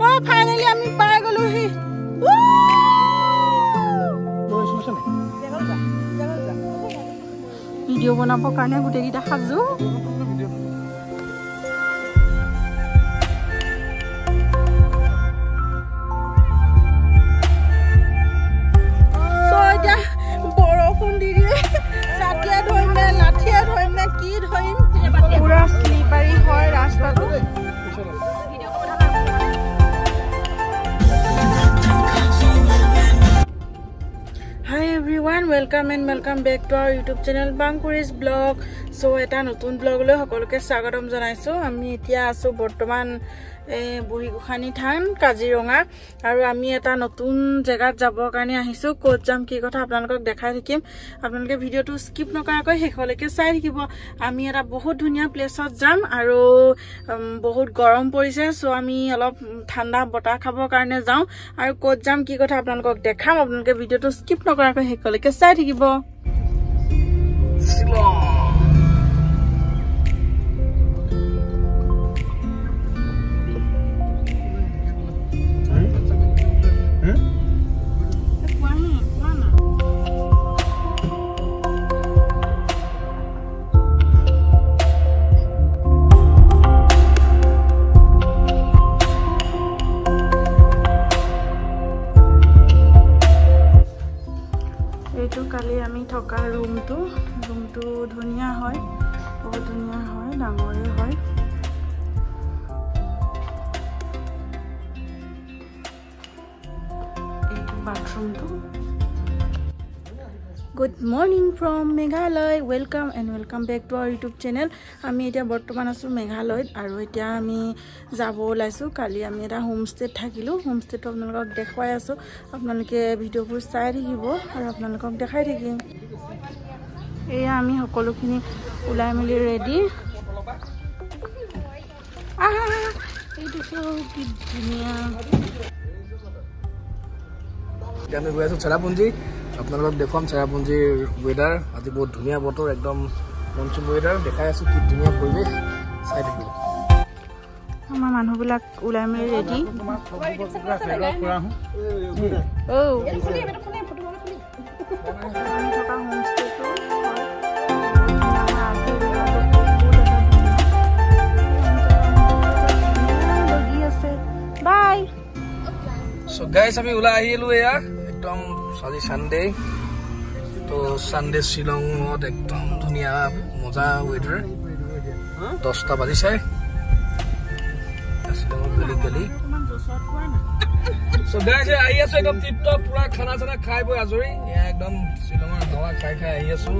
ও finally আমি পাই গলো হি ভিডিও বনাব কাৰণে গুটেকিটা খাজু বৰষুণ দি দিয়ে ছাতিয়া ধৰিম নে লাঠিয়া ধৰিম নে কি ধৰিম পুৰা স্লিপাৰী হয় ৰাস্তাটো Hi everyone, welcome and welcome back to our YouTube channel Bangkuris Blog. So eta notun blog lo hokoloke swagotom janaisu. Ami etia asu bortoman Buhigukhani Than Kaziranga aru ami eta notun jagat jabor karone ahisu kot jam ki kotha apnalok dekhai thakim apnaloke video tu skip nokarakoi hekholeke sai thikibo ami eta bahut dhunia place ot jam aru bahut gorom porise so ami olop thanda bota khabo karone jao aru kot jam ki kotha apnalok dekham apnaloke video tu skip nokarakoi hekholeke sai thikibo কালি আমি থকা রুমটো ধুনিয়া হয় বহুত ধুনিয়া হয় ডাঙৰে হয় এইটো বাথৰুমটো Good morning from Meghalaya. Welcome and welcome back to our YouTube channel. Ami etia bortoman asu Meghalaya aru etia ami jabo olaisu kali ami eta homestay thakilu homestay to apnalok dekhwai asu apnaloke video pur sai thikibo aru apnalok dekhai thikim eya ami hokolokhini ulai mili ready eitu so ki dunia আমি গৈ আছো চেৰাপুঞ্জী আপোনালোকক দেখুৱাম চেৰাপুঞ্জীৰ weather আজি বহুত ধুনীয়া বতৰ একদম মনচুন ৱেডাৰ দেখাই আছো কি ধুনীয়া পৰিৱেশ চাই থাকিব আমাৰ মানুহবিলাক ওলাই মেলি ৰেডি বাই সো গাইস আমি ওলাই আহিলো এয়া একদম আজি সানডে তো সানডে শিলংত একদম ধুনীয়া মজা ৱেডাৰ 10টা বাজিছে শিলংত গলি সো গাইস আহি আছো একদম টিপটপ পুৰা খানা চানা খাই বৈ আজৰি একদম শিলংৰ হাৱা খাই খাই আহি আছো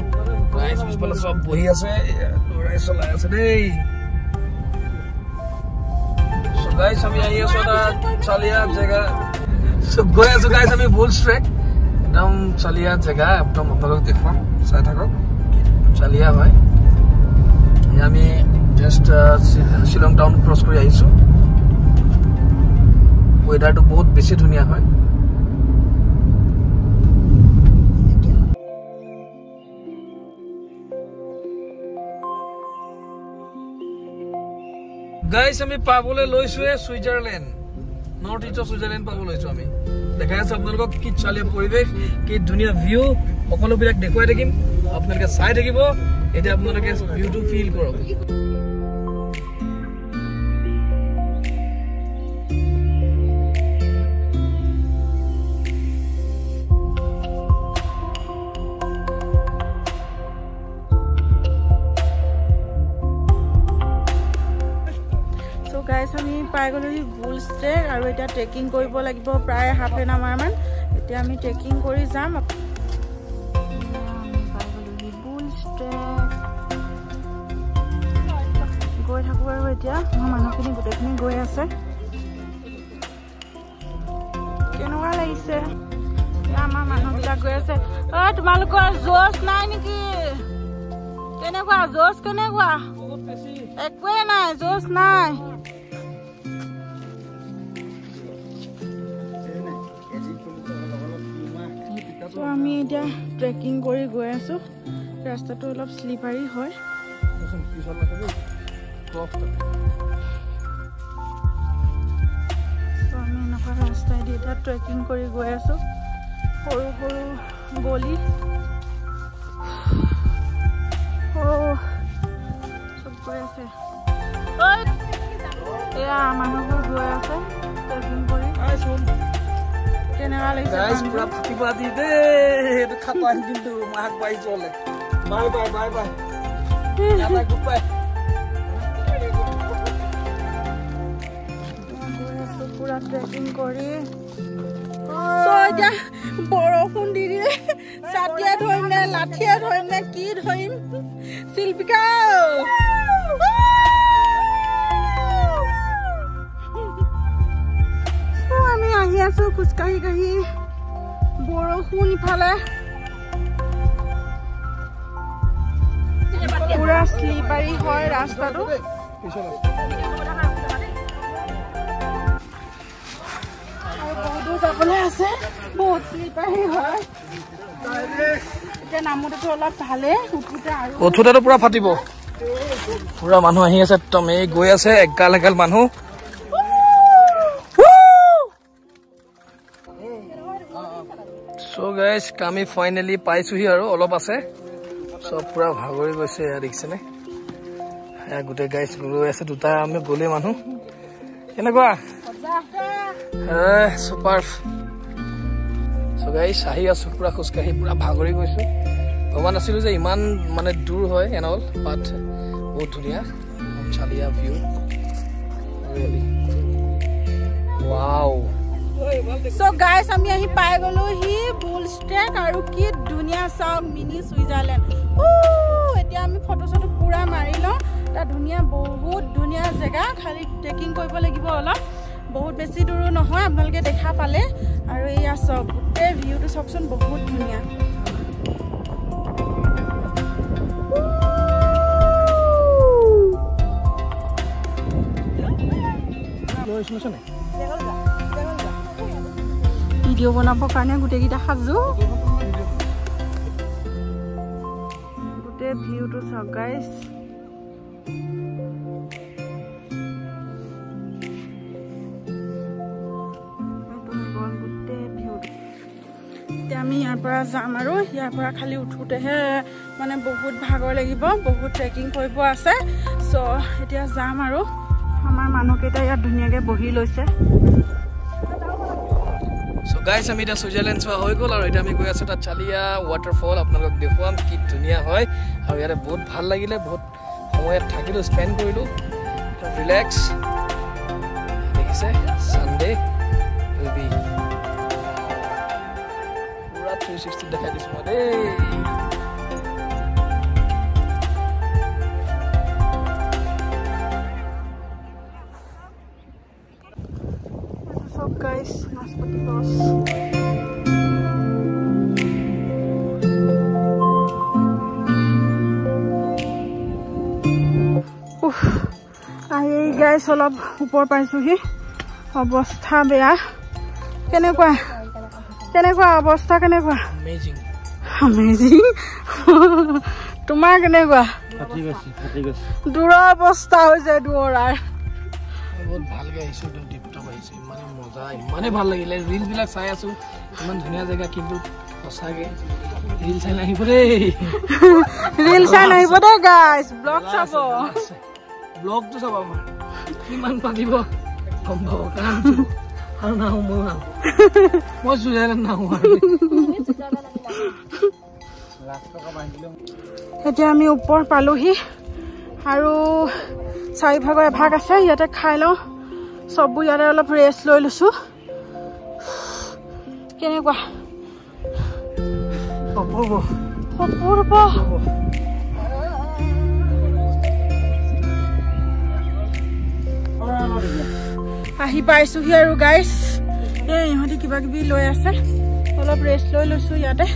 গাইস পিছফালে সব বহি আছে লৰাই চলাই আছে দেই সো গাইস আমি আহি আছো এটা চালিয়া জেগা সো গৈ আছো গাইস আমি বুলছ ট্ৰেক একদম চালিয়া জেগা একদম আপোনালোক দেখুৱাম চাই থাকক চালিয়া হয় আমি জাস্ট শিলং টাউন ক্ৰছ কৰি আহিছো ৱেডাৰটো বহুত বেছি ধুনীয়া হয় গাইস আমি পাবলৈ লৈছো সুইজাৰলেণ্ড নৰ্থ ইষ্ট সুইজাৰলেণ্ড পাবলৈ লৈছো আমি দেখাই আছো আপোনালোকক কি চালিয়া পৰিৱেশ কি ধুনীয়া ভিউ সকলোবিলাক দেখুৱাই থাকিম আপোনালোকে চাই থাকিব এতিয়া আপোনালোকে ভিউটো ফিল কৰক গাইস আমি পাই গলো বুলছ ট্ৰেক আৰু এটা ট্ৰেকিং কৰিব লাগিব প্ৰায় হাফ এন আৱাৰ মান এতিয়া আমি ট্ৰেকিং কৰি যাম পাই গলো বুলছ ট্ৰেক গৈ থাকো আৰু এতিয়া মানুহখিনি গোটেইখিনি গৈ আছে কেনেকুৱা লাগিছে আমাৰ মানুহবিলাক গৈ আছে তোমালোকৰ জোচ নাই নেকি কেনেকুৱা জোচ কেনেকুৱা একোৱে নাই জোচ নাই আমি এতিয়া ট্ৰেকিং কৰি গৈ আছো ৰাস্তাটো অলপ স্লিপাৰী হয় এতিয়া ট্ৰেকিং কৰি গৈ আছো সৰু সৰু গলি চব গৈ আছে এয়া মানুহবোৰ গৈ আছে ট্ৰেকিং কৰি কেনেকুৱা লাগিছে গাইস পুৰা ফাটিবা দি দে এটা খাপান কিন্তু মাক বাই চলে bye bye bye bye Tata good bye পুৰা ট্ৰেকিং কৰি এতিয়া বৰষুণ দি দিলে ছাতিয়ে ধৰিম নে লাঠিয়ে ধৰিম নে কি ধৰিম শিল্পিকা আমি আহি আছো খোজকাঢ়ি কাঢ়ি বৰষুণ ইফালে পুৰা শ্লিপাৰী হয় ৰাস্তাটো যাবলৈ আছে বহুত শ্লিপাৰী হয় এতিয়া নামোতেতো অলপ ভালে উঠোতেতো পুৰা ফাটিব পুৰা মানুহ আহি আছে একদম এই গৈ আছে এগাল এগাল মানুহ So guys, kami finally paisuhi aru olop ase. So pura bhagori goise ya dekhsene. Ya gute guys guru ase duta ame gole manu. Kenekwa? Super. So guys, ahi asu pura khuskahi pura bhagori goisu. Bhaban asilu je iman mane dur hoy and all, but bahut dhuniya. Chalia view. Really. Wow. So guys, আমি আহি পাই গলো হি বুল stake আৰু কি ধুনিয়া সব mini সুইজাৰল্যান্ড এতিয়া আমি ফটো ফটো পুৰা মাৰি লওঁ তা ধুনিয়া বহুত ধুনিয়া জায়গা খালি ট্ৰেকিং কৰিব লাগিব অলপ বহুত বেছি দূৰ নহয় আপোনালোকে দেখা পালে আৰু এয়া সব গোটে ভিউটো সবচোন বহুত ধুনিয়া ভিডিও বনাবৰ কাৰণে গুটেকিটা সাজু গুটে ভিউটো চাওক গাইস আমি ইয়াৰ পৰা যাম আৰু ইয়াৰ পৰা খালি উঠোতেহে মানে বহুত ভাগৰ লাগিব বহুত ট্ৰেকিং কৰিব আছে সো এতিয়া যাম আৰু আমাৰ মানুহকেইটা ইয়াত ধুনীয়াকৈ বহি লৈছে So guys, আমি এটা সুইজাৰল্যান্ড চোৱা হৈ গ'ল আৰু এটা আমি গৈ আছো তাত চালিয়া ৱাটাৰফল আপোনালোকক দেখুৱাম কি ধুনীয়া হয় আৰু ইয়াতে বহুত ভাল লাগিলে বহুত সময় থাকিলো স্পেন্ড কৰিলো ৰিলেক্স দেখিছে সানডে উইল বি পুৰা 360 দেখাই দিছো মই দেই guys, naspati los. Ahi guys, olop upor paisuhi. Obostha beya. Kenekwa obostha kenekwa? Amazing. Amazing. Tumar kenekwa? Fati gosi. Dura obostha hoise duorar. বহুত ভাল গাইছো তো টিপটপ আইছে মানে মজা মানে ভাল লাগিলে ৰিল বিলাক চাই আছো ইমান ধুনীয়া জায়গা কিন্তু সঁচাকে ৰিল চাই নাহিব দে গাইস ব্লগ চাব ব্লগ তো চাব আমাৰ কিমান পাতিব সম্ভৱ কাৰণ আৰু না মই সুইজাৰল্যান্ড না এতিয়া আমি ওপৰ পালোহি আৰু চাৰি ভাগৰ এভাগ আছে ইয়াতে খাই লওঁ সববোৰ ইয়াতে অলপ ৰেষ্ট লৈ লৈছো কেনেকুৱা অপূৰ্ব আহি পাইছোহি আৰু গাইস এই ইহঁতি কিবা কিবি লৈ আছে অলপ ৰেষ্ট লৈ লৈছো ইয়াতে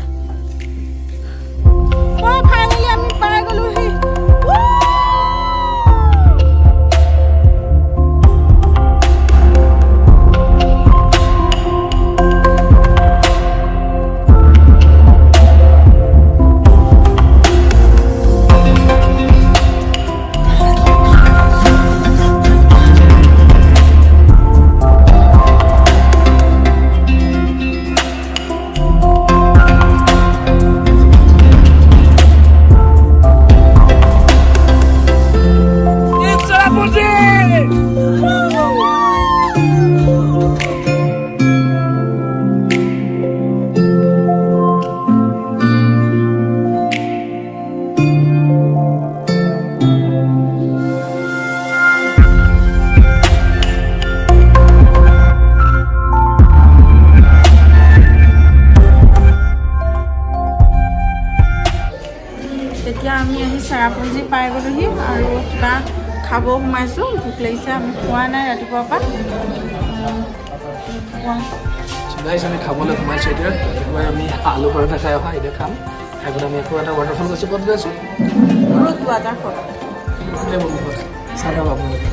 ফাইনেলি আমি পাই গলোহি খাব সোমাইছোঁ ভোক লাগিছে আমি খোৱা নাই ৰাতিপুৱাৰ পৰা গাইছ আমি খাবলৈ সোমাইছোঁ এতিয়া ৰাতিপুৱাই আমি আলু পৰঠা খাই অহা এতিয়া খাম খাই পেলাই আমি আকৌ এটা ৱাটাৰফল গৈছোঁ ক'ত গৈছোঁ ৰুট ৱাটাৰফল চাই লওক আপোনালোকে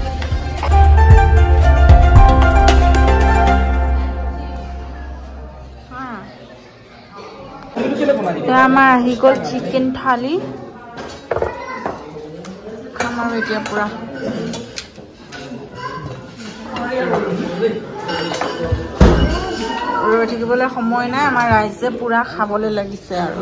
আমাৰ আহি গ'ল চিকেন থালি খাম আৰু এতিয়া পুৰা ৰৈ থাকিবলৈ সময় নাই আমাৰ ৰাইজে পুৰা খাবলৈ লাগিছে আৰু